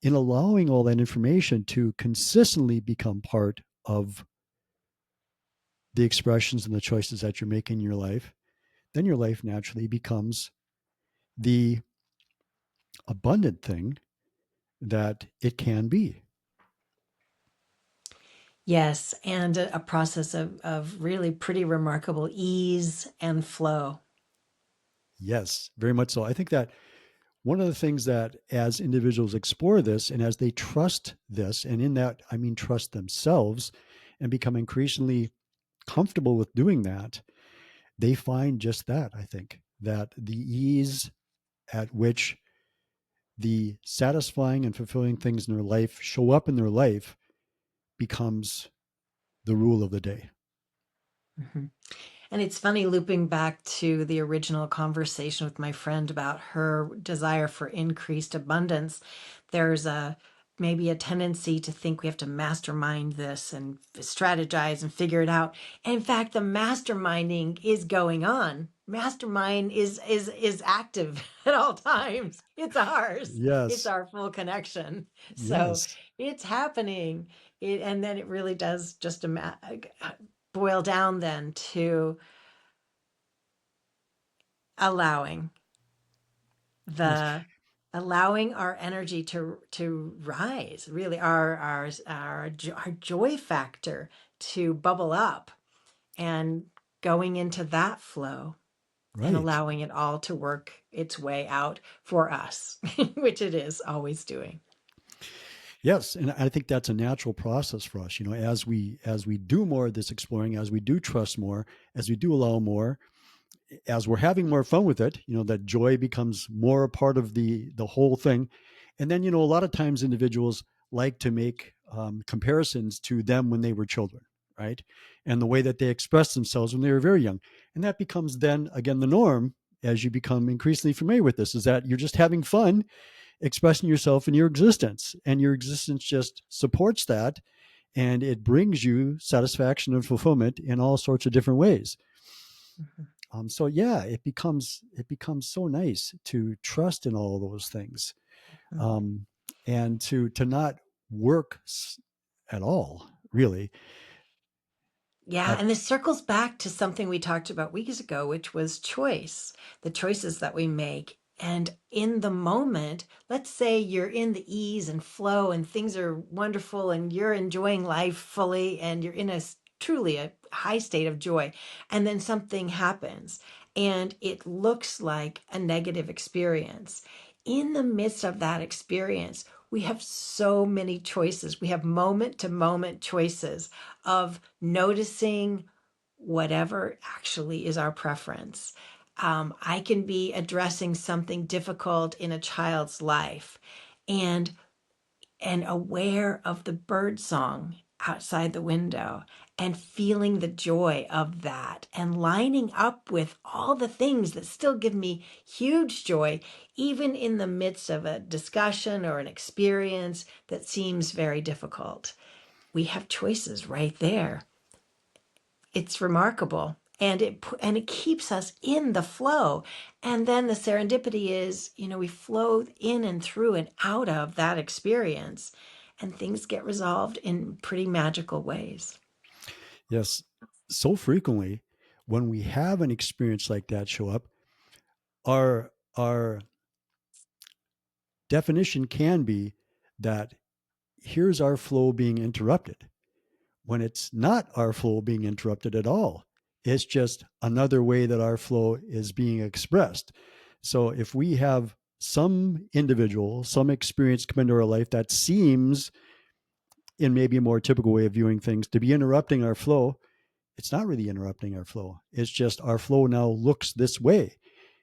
S1: in allowing all that information to consistently become part of the expressions and the choices that you're making in your life, then your life naturally becomes the abundant thing that it can be.
S2: Yes, and a process of really pretty remarkable ease and flow.
S1: Yes, very much so. I think that one of the things that as individuals explore this and as they trust this, and in that I mean trust themselves and become increasingly comfortable with doing that, they find just that. I think that the ease at which the satisfying and fulfilling things in their life show up in their life becomes the rule of the day.
S2: Mhm. And it's funny looping back to the original conversation with my friend about her desire for increased abundance. There's a maybe a tendency to think we have to mastermind this and strategize and figure it out. And in fact, the masterminding is going on. Mastermind is active at all times. It's ours. It's
S1: Yes,
S2: our full connection. So
S1: yes,
S2: it's happening. And then it really does just boil down then to allowing
S1: yes,
S2: the allowing our energy to rise, really our joy factor to bubble up, and going into that flow and
S1: right.
S2: allowing it all to work its way out for us which it is always doing.
S1: Yes, and I think that's a natural process for us. As we do more of this exploring, as we do trust more, as we do allow more, as we're having more fun with it, that joy becomes more a part of the whole thing. And then, a lot of times individuals like to make comparisons to them when they were children, right? And the way that they expressed themselves when they were very young. And that becomes then again the norm as you become increasingly familiar with this, is that you're just having fun expressing yourself in your existence, and your existence just supports that, and it brings you satisfaction and fulfillment in all sorts of different ways.
S2: Mhm.
S1: So yeah, it becomes so nice to trust in all those things,
S2: Mhm.
S1: um, and to not work at all, really.
S2: Yeah,
S1: At
S2: and this circles back to something we talked about weeks ago, which was choice, the choices that we make. And in the moment, let's say you're in the ease and flow and things are wonderful and you're enjoying life fully and you're in truly a high state of joy. And then something happens and it looks like a negative experience. In the midst of that experience, we have so many choices. We have moment to moment choices of noticing whatever actually is our preference. I can be addressing something difficult in a child's life and aware of the bird song outside the window and feeling the joy of that and lining up with all the things that still give me huge joy, even in the midst of a discussion or an experience that seems very difficult. We have choices right there. It's remarkable, and it keeps us in the flow. And then the serendipity is, we flow in and through and out of that experience, and things get resolved in pretty magical ways.
S1: Yes, so frequently when we have an experience like that show up, our definition can be that here's our flow being interrupted, when it's not our flow being interrupted at all. It's just another way that our flow is being expressed. So if we have some individual, some experience come into our life that seems, in maybe a more typical way of viewing things, to be interrupting our flow, it's not really interrupting our flow. It's just our flow now looks this way.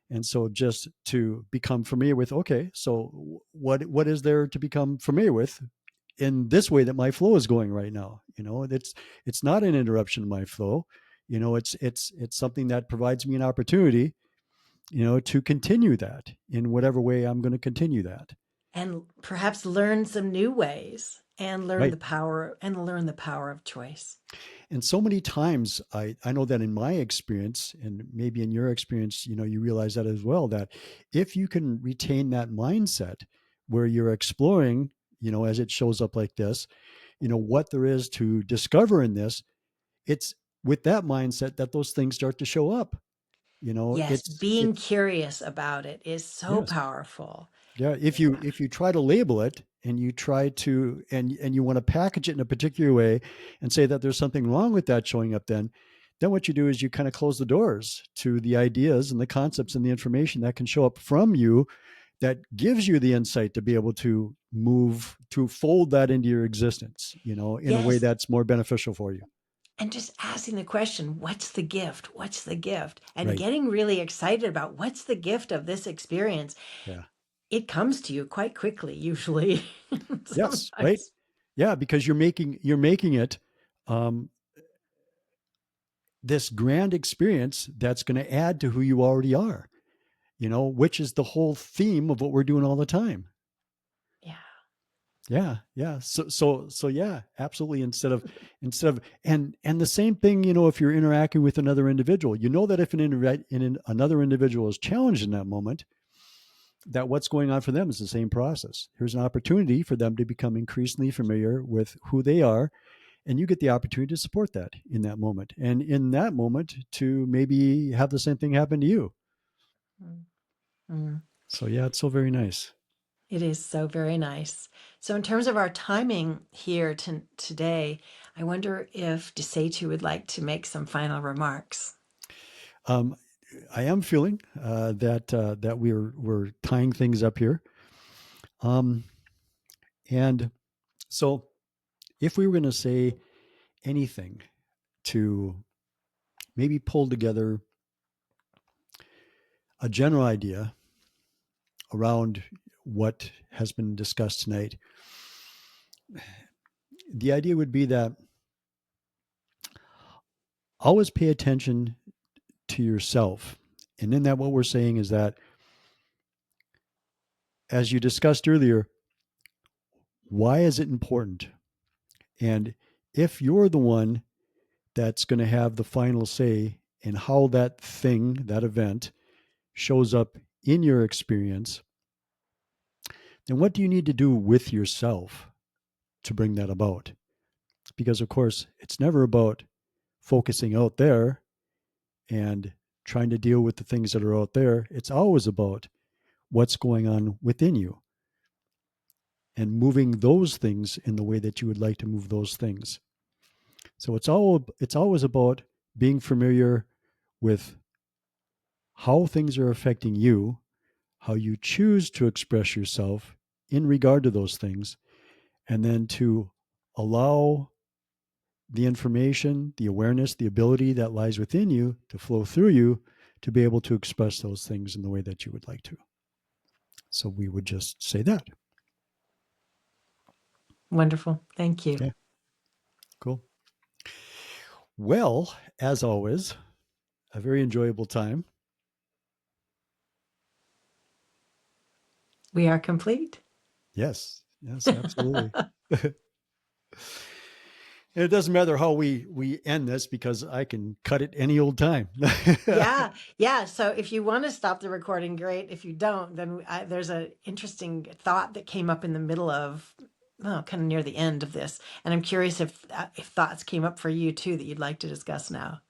S1: And so just to become familiar with, okay, so what is there to become familiar with in this way that my flow is going right now? It's not an interruption of my flow. It's something that provides me an opportunity, to continue that in whatever way I'm going to continue that.
S2: And perhaps learn some new ways and
S1: Right.
S2: learn the power of choice.
S1: And so many times I know that in my experience, and maybe in your experience, you realize that as well, that if you can retain that mindset where you're exploring, as it shows up like this, what there is to discover in this, it's with that mindset that those things start to show up.
S2: Yes, being
S1: It's
S2: curious about it is so
S1: yes.
S2: powerful.
S1: Yeah, if
S2: Yeah.
S1: you try to label it, and you try to and you want to package it in a particular way and say that there's something wrong with that showing up, then what you do is you kind of close the doors to the ideas and the concepts and the information that can show up from you, that gives you the insight to be able to move to fold that into your existence, in a way
S2: Yes,
S1: that's more beneficial for you.
S2: and just asking the question, what's the gift? What's the gift? And
S1: Right.
S2: getting really excited about what's the gift of this experience.
S1: Yeah.
S2: It comes to you quite quickly, usually.
S1: Yes, right.
S2: Sometimes.
S1: Yeah, because you're making it um this grand experience that's going to add to who you already are, which is the whole theme of what we're doing all the time.
S2: Yeah.
S1: Yeah, yeah. So yeah, absolutely. Instead of and the same thing, if you're interacting with another individual, that if another individual is challenged in that moment, that what's going on for them is the same process. Here's an opportunity for them to become increasingly familiar with who they are, and you get the opportunity to support that in that moment, and in that moment to maybe have the same thing happen to you.
S2: Mm.
S1: So yeah, it's so very nice.
S2: It is so very nice. So, in terms of our timing here today, I wonder if Dsetu would like to make some final remarks.
S1: Um, I am feeling that we're tying things up here, um, and So, if we were going to say anything to maybe pull together a general idea around what has been discussed tonight, the idea would be that always pay attention to yourself. And in that, what we're saying is that, as you discussed earlier, why is it important? And if you're the one that's going to have the final say in how that thing, that event, shows up in your experience, then what do you need to do with yourself to bring that about? Because, of course, it's never about focusing out there and trying to deal with the things that are out there. It's always about what's going on within you and moving those things in the way that you would like to move those things. So it's always about being familiar with how things are affecting you, how you choose to express yourself in regard to those things, and then to allow the information, the awareness, the ability that lies within you to flow through you to be able to express those things in the way that you would like to. So we would just say that.
S2: Wonderful. Thank you.
S1: Okay, cool. Well, as always, a very enjoyable time.
S2: We are complete.
S1: Yes, yes, absolutely. And it doesn't matter how we end this because I can cut it any old time.
S2: Yeah, yeah. So if you want to stop the recording, great. If you don't, then there's an interesting thought that came up in the middle of, well, kind of near the end of this, and I'm curious if thoughts came up for you too that you'd like to discuss now.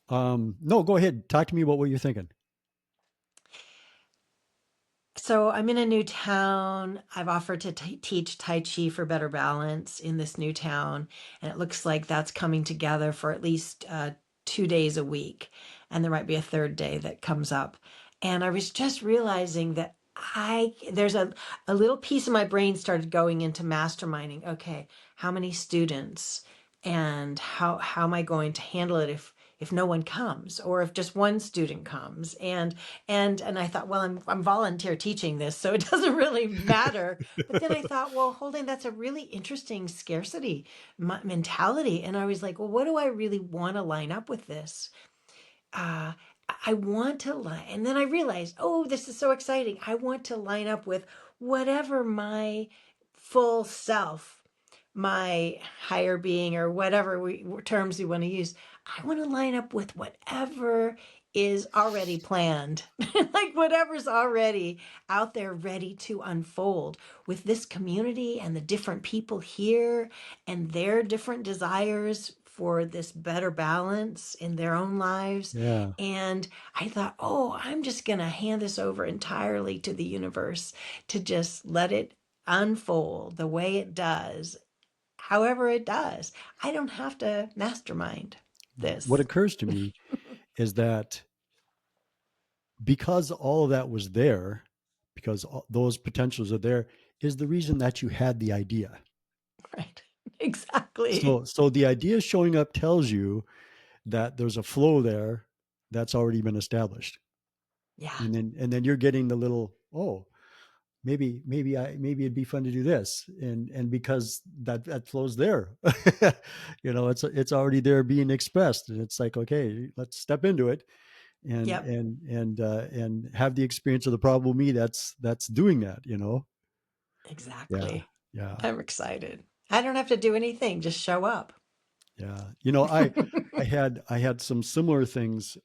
S1: No, go ahead. Talk to me about what you're thinking.
S2: So I'm in a new town. I've offered to teach Tai Chi for better balance in this new town, and it looks like that's coming together for at least 2 days a week, and there might be a third day that comes up. And I was just realizing that there's a little piece of my brain started going into masterminding. Okay, how many students, and how am I going to handle it if no one comes, or if just one student comes? And I thought, well, I'm volunteer teaching this, so it doesn't really matter. But then I thought, well, hold on, that's a really interesting scarcity mentality. And I was like, well, what do I really want to line up with this? Uh, I want to line, and then I realized, oh, this is so exciting. I want to line up with whatever my full self, my higher being, or whatever terms we want to use. I want to line up with whatever is already planned, like whatever's already out there ready to unfold with this community and the different people here and their different desires for this better balance in their own lives.
S1: Yeah.
S2: And I thought, oh, I'm just going to hand this over entirely to the universe to just let it unfold the way it does, however it does. I don't have to mastermind
S1: What
S2: this.
S1: occurs to me is that because all of that was there, because those potentials are there, is the reason that you had the idea.
S2: Right. Exactly.
S1: So the idea showing up tells you that there's a flow there that's already been established.
S2: Yeah.
S1: And then you're getting the little, oh, maybe it'd be fun to do this, and because that flows there, it's already there being expressed, and it's like, okay, let's step into it and
S2: Yep.
S1: and have the experience of the probable me that's doing that. Yeah,
S2: Exactly.
S1: yeah,
S2: I'm excited. I don't have to do anything, just show up.
S1: yeah. I had some similar things,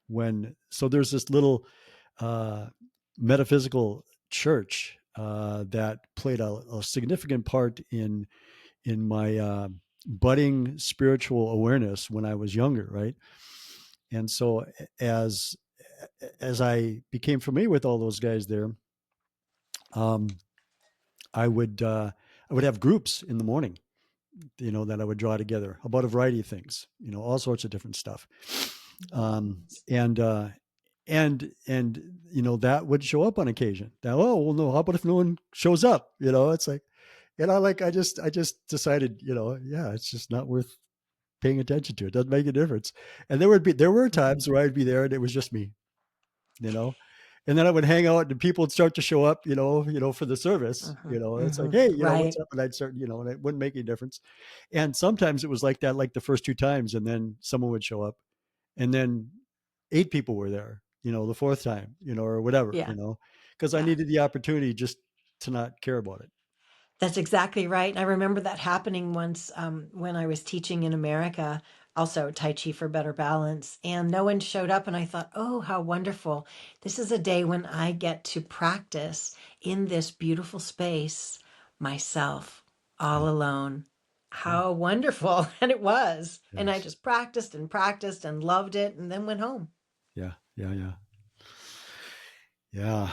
S1: when so there's this little uh metaphysical church that played a significant part in my budding spiritual awareness when I was younger, right? And so as as I became familiar with all those guys there, um, I would uh, I would have groups in the morning, that I would draw together about a variety of things, all sorts of different stuff, and that would show up on occasion. Now, oh well, no, how about if no one shows up? It's like, And I just decided, yeah, it's just not worth paying attention to. It doesn't make a difference. And there were
S2: Mhm.
S1: times where I'd be there and it was just me, you know. And then I would hang out and people would start to show up, for the service,
S2: Mhm.
S1: It's like,
S2: Mhm.
S1: hey, what's
S2: Right.
S1: up? And I'd start, and it wouldn't make any difference. And sometimes it was like that, like the first two times, and then someone would show up, and then eight people were there, the fourth time, or whatever,
S2: Yeah.
S1: because I
S2: Yeah.
S1: needed the opportunity just to not care about it.
S2: That's exactly right. I remember that happening once when I was teaching in America, also Tai Chi for Better Balance, and no one showed up. And I thought, oh, how wonderful. This is a day when I get to practice in this beautiful space myself,
S1: Yeah,
S2: all alone.
S1: yeah,
S2: How wonderful. And it was. And I
S1: yes,
S2: just practiced and loved it and then went home.
S1: yeah, yeah, yeah, yeah.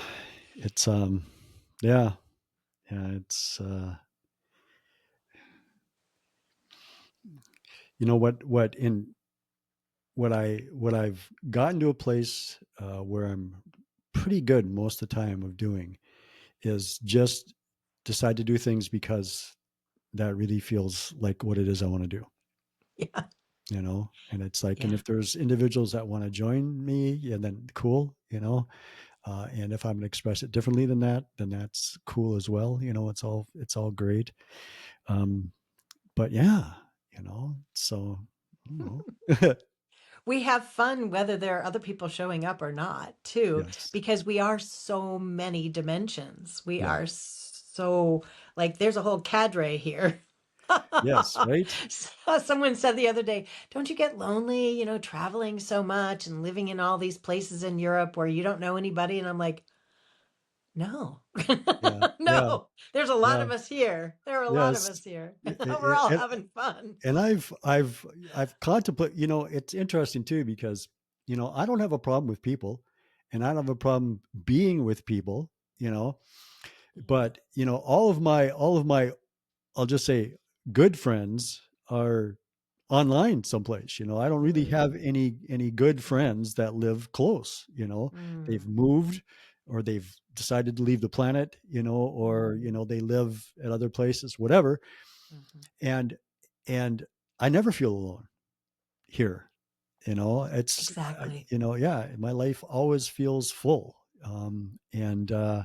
S1: It's yeah, yeah. It's what in what I've gotten to a place where I'm pretty good most of the time of doing is just decide to do things because that really feels like what it is I want to do.
S2: Yeah.
S1: And it's like, and
S2: Yeah.
S1: if there's individuals that want to join me, yeah, then cool. And if I'm going to express it differently than that, then that's cool as well. It's all great. Um, but yeah, so I don't know.
S2: We have fun whether there are other people showing up or not, too,
S1: Yes.
S2: because we are so many dimensions. We
S1: Yeah.
S2: are so, like, there's a whole cadre here.
S1: Yes. Right.
S2: Someone said the other day, don't you get lonely, traveling so much and living in all these places in Europe where you don't know anybody? And I'm like, no,
S1: Yeah. Yeah.
S2: no, there's a lot
S1: Yeah.
S2: of us here. There are a lot of
S1: Yes.
S2: us here. We're
S1: A-
S2: all
S1: And,
S2: having fun.
S1: and I've contemplated, it's interesting too, because, I don't have a problem with people and I don't have a problem being with people, you know,
S2: Yeah.
S1: but, all of my, I'll just say good friends are online someplace. I don't really
S2: Mm,
S1: have any good friends that live close. They've
S2: mm,
S1: moved or they've decided to leave the planet, or
S2: mm,
S1: they live at other places, whatever.
S2: mhm.
S1: And and I never feel alone here. It's
S2: Exactly.
S1: yeah, my life always feels full. And uh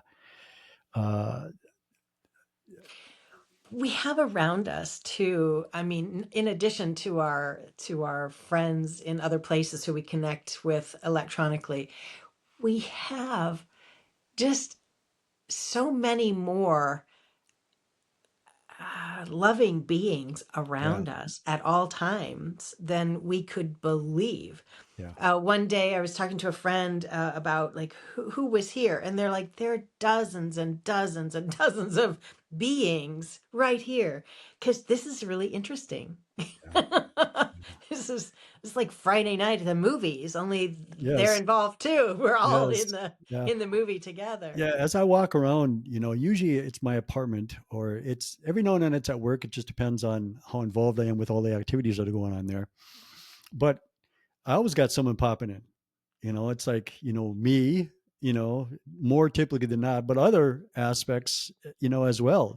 S2: We have around us too. I mean, in addition to our friends in other places who we connect with electronically, we have just so many more loving beings
S1: yeah,
S2: around us at all times than we could believe.
S1: yeah,
S2: One day I was talking to a friend about like who was here, and they're like, there are dozens and dozens and dozens of beings right here because this is really interesting.
S1: yeah,
S2: This is it's like Friday night at the movies, only they're
S1: yes,
S2: involved too. We're all
S1: yes, yeah.
S2: in the movie together.
S1: Yeah, as I walk around, usually it's my apartment or it's every now and then it's at work. It just depends on how involved I am with all the activities that are going on there. But I always got someone popping in. It's like, me, more typically than not, but other aspects, as well,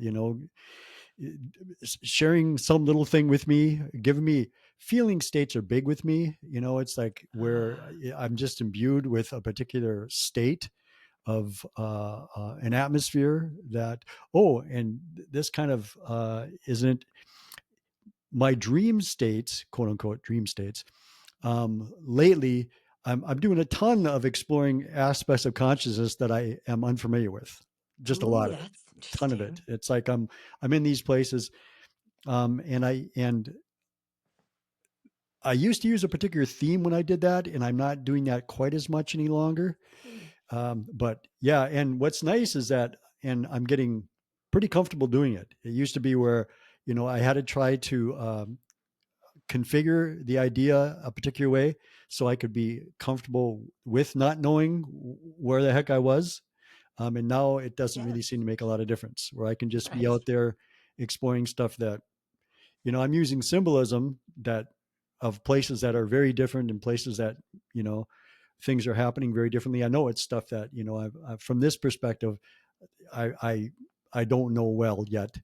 S1: sharing some little thing with me, giving me feeling states are big with me. It's like where
S2: Ah,
S1: I'm just imbued with a particular state of an atmosphere that, oh, and this kind of isn't my dream states, quote unquote dream states. Lately I'm doing a ton of exploring aspects of consciousness that I am unfamiliar with, just a
S2: ooh,
S1: lot of it,
S2: that's
S1: ton of it.
S2: interesting.
S1: It's like I'm in these places, and I used to use a particular theme when I did that, and I'm not doing that quite as much any longer.
S2: Hmm.
S1: But yeah, and what's nice is that, and I'm getting pretty comfortable doing it. It used to be where, I had to try to configure the idea a particular way so I could be comfortable with not knowing where the heck I was. And now it doesn't really seem
S2: Yes,
S1: to make a lot of difference, where I can just be
S2: right.
S1: out there exploring stuff that, I'm using symbolism that of places that are very different and places that, you know, things are happening very differently. I know it's stuff that, I've from this perspective, I, I, I don't know well yet.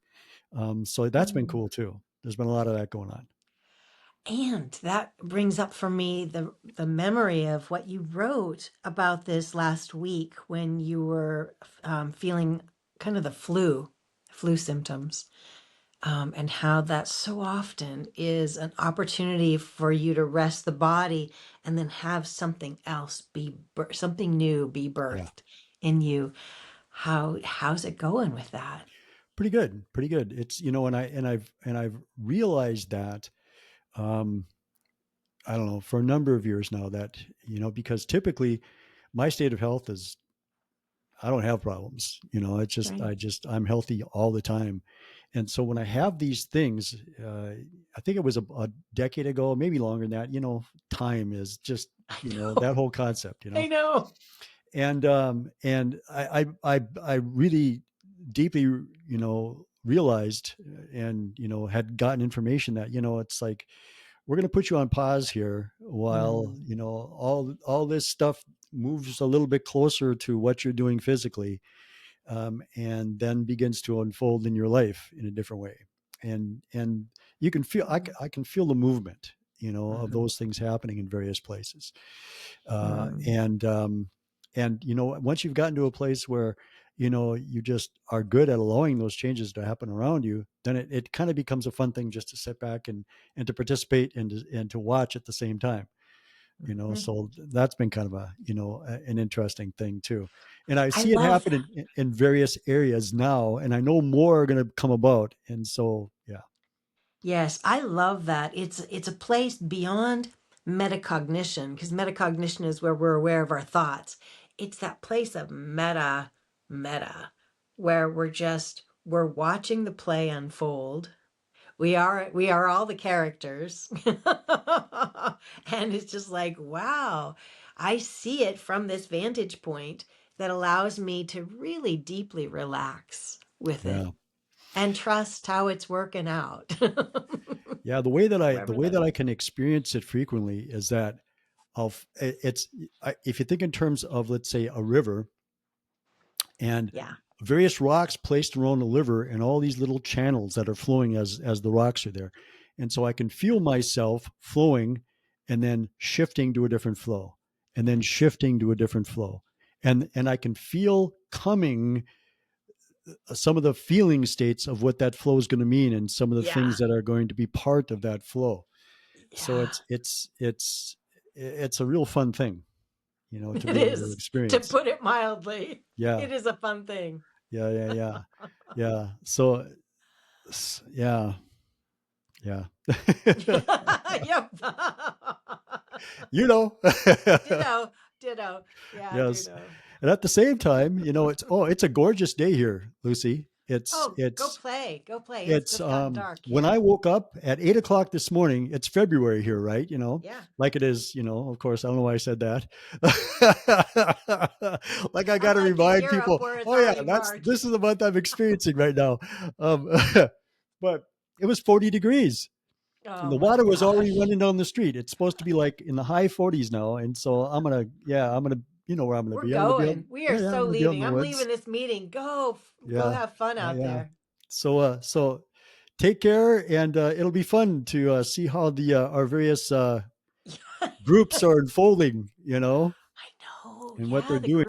S1: So that's been
S2: Mm.
S1: cool too. There's been a lot of that going on.
S2: And that brings up for me the memory of what you wrote about this last week when you were feeling kind of the flu symptoms, and how that so often is an opportunity for you to rest the body and then have something else something new be
S1: Yeah,
S2: birthed in you. How's it going with that?
S1: pretty good, pretty good. It's, and I've realized that, um, I don't know, for a number of years now, that, because typically my state of health is, I don't have problems. It's just,
S2: Right.
S1: I'm healthy all the time. And so when I have these things, I think it was a decade ago, maybe longer than that, time is just,
S2: I
S1: that
S2: know.
S1: whole concept,
S2: I know.
S1: and I really deeply, realized, and, had gotten information that, it's like, we're going to put you on pause here while,
S2: Mm,
S1: all this stuff moves a little bit closer to what you're doing physically, and then begins to unfold in your life in a different way. And you can feel,
S2: mm,
S1: I can feel the movement, of
S2: mhm,
S1: those things happening in various places. uh,
S2: mm,
S1: and um, and once you've gotten to a place where, you just are good at allowing those changes to happen around you, then it kind of becomes a fun thing just to sit back and to participate and to watch at the same time.
S2: mhm.
S1: So that's been kind of an interesting thing too. And I
S2: I
S1: see it
S2: love
S1: happen
S2: that.
S1: in various areas now, and I know more are going to come about. And so, yeah.
S2: Yes, I love that. It's a place beyond metacognition, because metacognition is where we're aware of our thoughts. It's that place of meta, where we're watching the play unfold. We are all the characters. And it's just like, wow, I see it from this vantage point that allows me to really deeply relax with
S1: Yeah.
S2: it and trust how it's working out.
S1: Yeah, the
S2: Wherever
S1: way
S2: that.
S1: that I can experience it frequently is that it's, if you think in terms of, let's say, a river, and
S2: Yeah.
S1: various rocks placed around the river, and all these little channels that are flowing as the rocks are there. And so I can feel myself flowing, and then shifting to a different flow, and then
S2: Yes.
S1: shifting to a different flow. And I can feel coming, some of the feeling states of what that flow is going to mean, and some of the things
S2: Yeah.
S1: that are going to be part of that flow. So
S2: Yeah.
S1: it's a real fun thing, to
S2: It
S1: be able to
S2: is, to
S1: experience.
S2: put it mildly.
S1: Yeah,
S2: It is a fun thing.
S1: yeah, yeah, yeah, yeah. So, yeah, yeah.
S2: Yep.
S1: you know.
S2: Ditto. Ditto. Yeah, I do
S1: Yes.
S2: know.
S1: And at the same time, it's a gorgeous day here, Lucy. It's
S2: Oh, go
S1: it's
S2: play. Go play. It's
S1: it's
S2: just gotten dark
S1: when
S2: here.
S1: I woke up at 8 o'clock this morning. It's February here, right?
S2: Yeah.
S1: Like it is. Of course, I don't know why I said that. Like I got to
S2: Unlike in
S1: remind
S2: Europe
S1: people.
S2: where it's
S1: Oh yeah,
S2: already
S1: that's
S2: March.
S1: this is the month I'm experiencing right now. Um, but it was 40 degrees. And
S2: Oh
S1: the
S2: my
S1: water was already
S2: gosh.
S1: running down the street. It's supposed to be like in the high 40s now, and so I'm gonna, where I'm gonna
S2: We're
S1: be. I'm gonna be out.
S2: going. We are
S1: Yeah, yeah, I'm
S2: so
S1: gonna be out in
S2: leaving.
S1: the
S2: I'm leaving
S1: woods.
S2: this meeting. Go
S1: Yeah,
S2: have fun
S1: yeah,
S2: out
S1: yeah.
S2: there.
S1: So take care, and it'll be fun to see how the our various
S2: I
S1: groups are unfolding,
S2: know.
S1: and what
S2: Yeah,
S1: they're
S2: the
S1: doing.